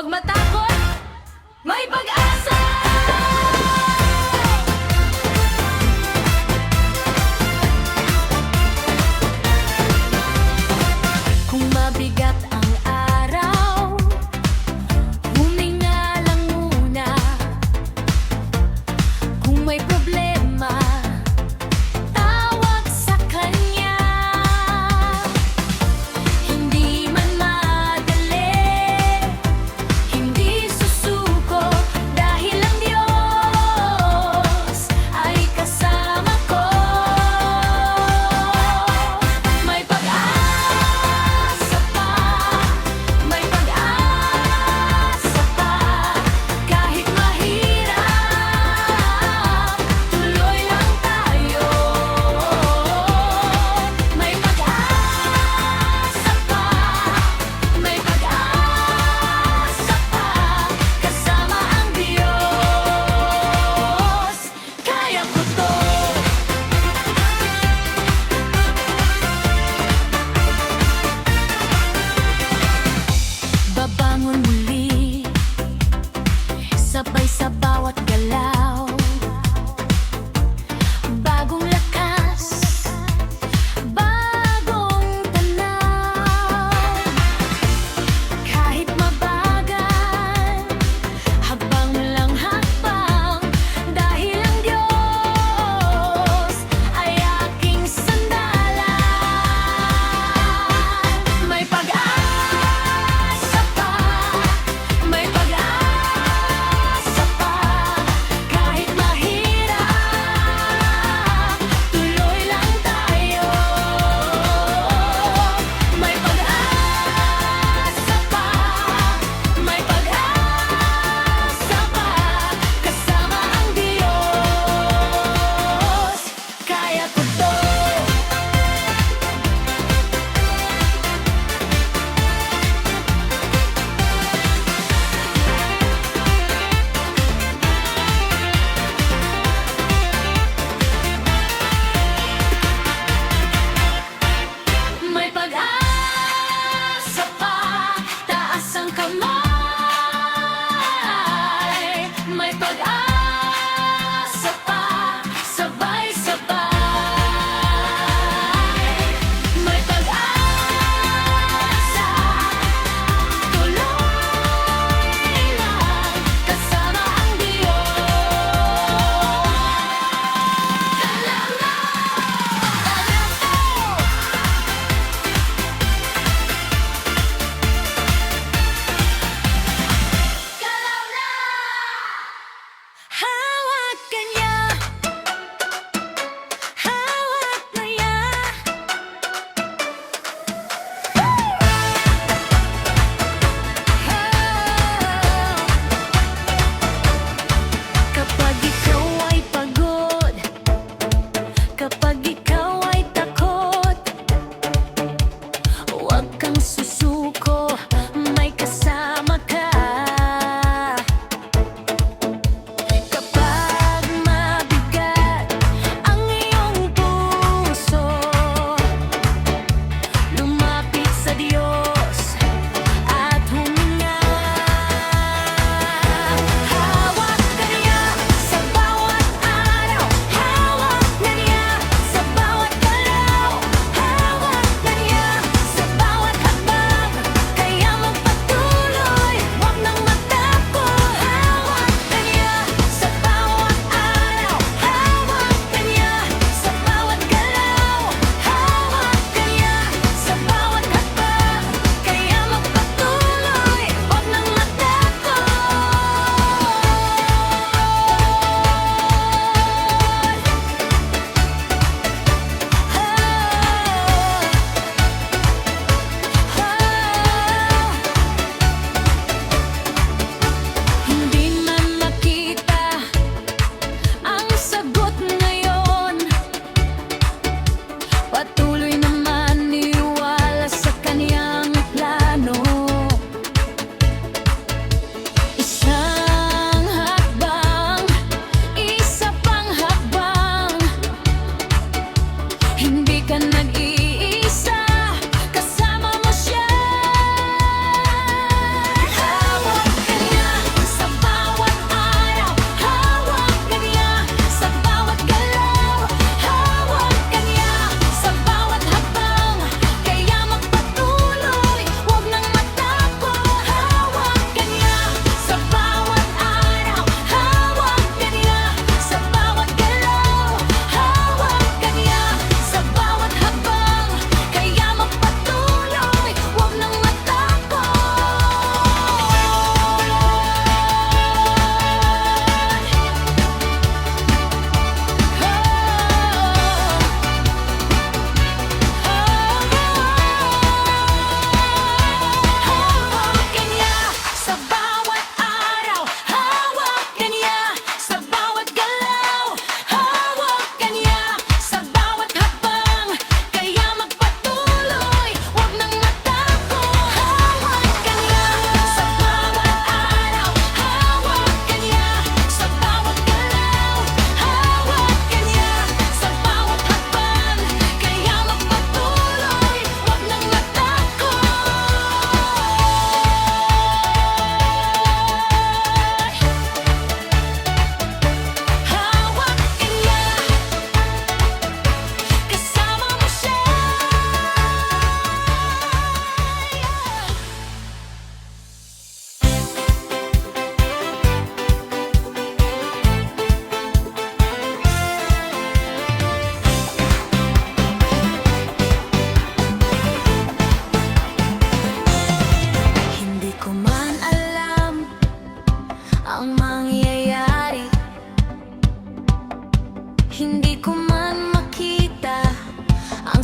Huwag matakot, may pag-asa! Kung mabigat ang araw, huminga lang muna. Kung may problema, tawag sa Kanya. Hindi man madali, hindi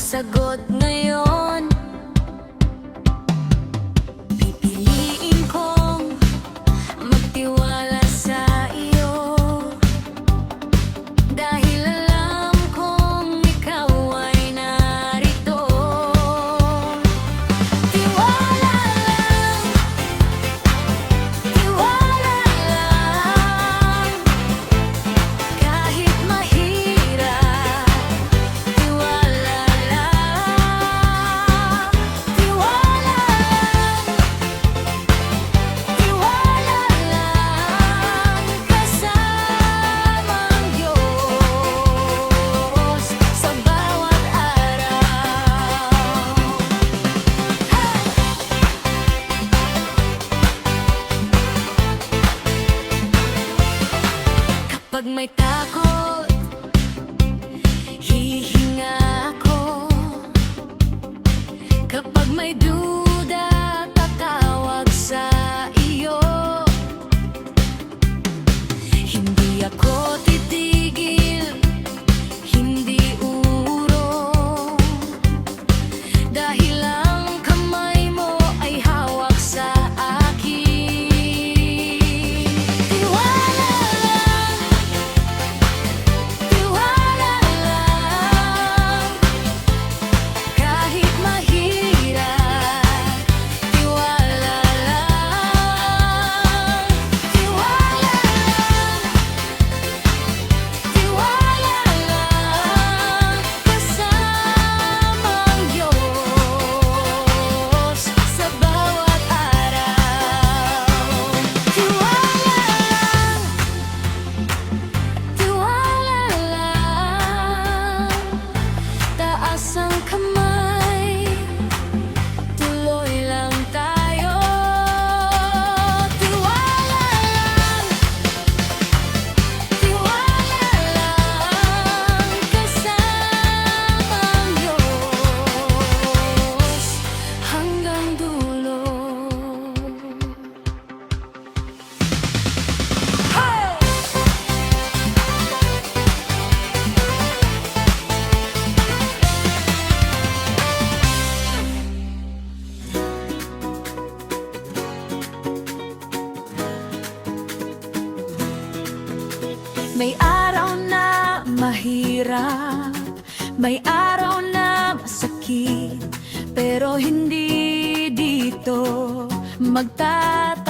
sagot ngayon. Pipiliin kong magtiwala sa iyo, dahil alam kong ikaw ay narito. Tiwala lang, kahit mahirap. Tiwala lang, kasamang Diyos sa bawat araw. Kapag may takot, hihinga ako. Kapag may duda, tatawag sa iyo. Hindi ako titigil, hindi urong, dahil ang kamay mo ay hawak sa akin. Tiwala lang, kahit mahirap. Tiwala lang, kasamang Diyos sa bawat araw. Tiwala lang, taas ang kamay, tuloy lang tayo. Tiwala lang, kasamang Diyos hanggang dulo. May araw na mahirap, may araw na masakit, pero hindi dito magtatapos.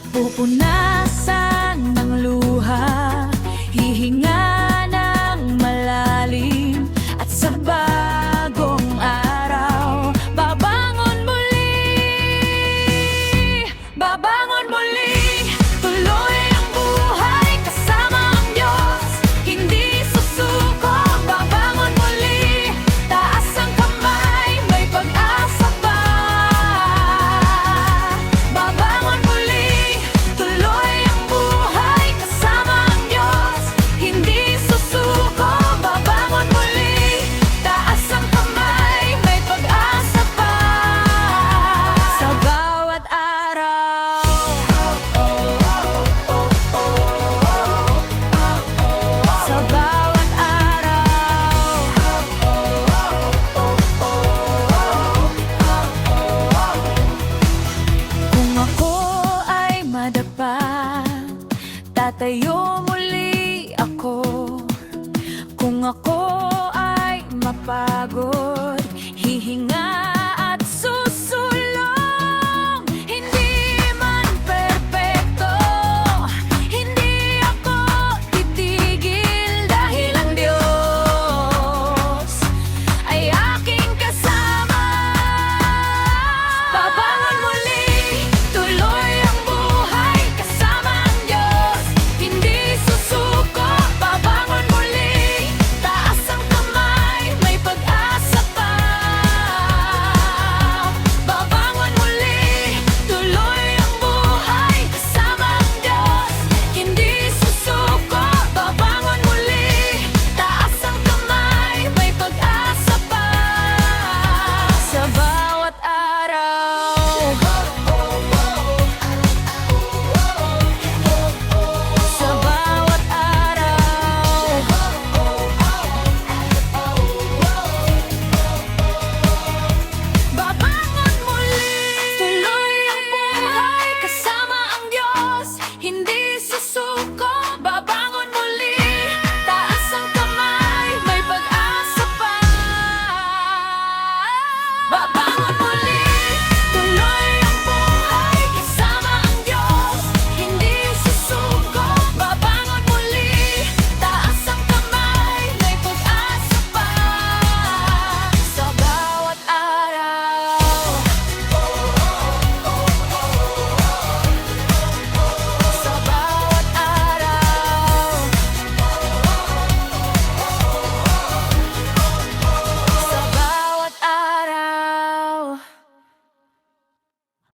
Pupunasan ng luha, hihinga ng malalim, at sa bagong araw, babangon muli. Babangon muli. Tuloy ang buhay kasama ang Diyos, hindi susuko. Babangon muli, taas ang kamay, may pag-asa pa. Babangon muli, tuloy ang buhay kasama ang Diyos, hindi susuko. Babangon muli, taas ang kamay, may pag-asa pa. Sa bawat araw, sa bawat araw. Kung ako ay madapa, tatayo muli ako. Kung ako ay mapagod, hihinga